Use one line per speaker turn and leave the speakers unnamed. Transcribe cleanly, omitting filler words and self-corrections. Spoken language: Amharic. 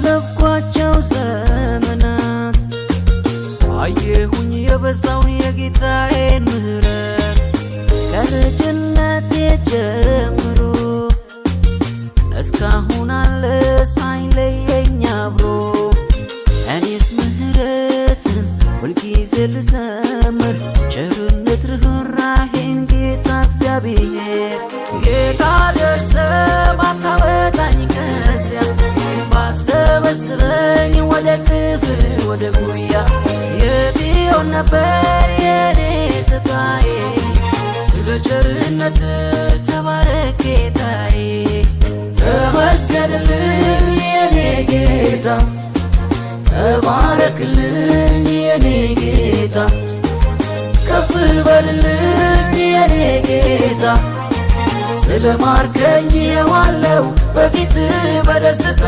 ባለፍኳቸው ዘመናት አየሁኝ የበዛውን የጌታዬን ምህረት ከልጅነቴ ጀምሮ እስካሁን አለ ሳይለየኝ አብሮ እኔስ ምህረትን ሁልጊዜ ልዘምር ቸርነት ርኅራኄን ጌታ እግዚአብሔር ጌታ ደርሰ ባታወጣኝ ከዚያ ባትሰበስበኝ ወደ ክፍል ወደ ጉያ የት ይሆን ነበር የኔ ስታዬ ስለ ቸርነት ተባረክ ጌታዬ ተመስገንልኝ የኔ ጌታ ተባረክልኝ የኔ ጌታ ከፍ በልልኝ የኔ ጌታ ስለ ማርከኝ የዋለው በፊት በደስታ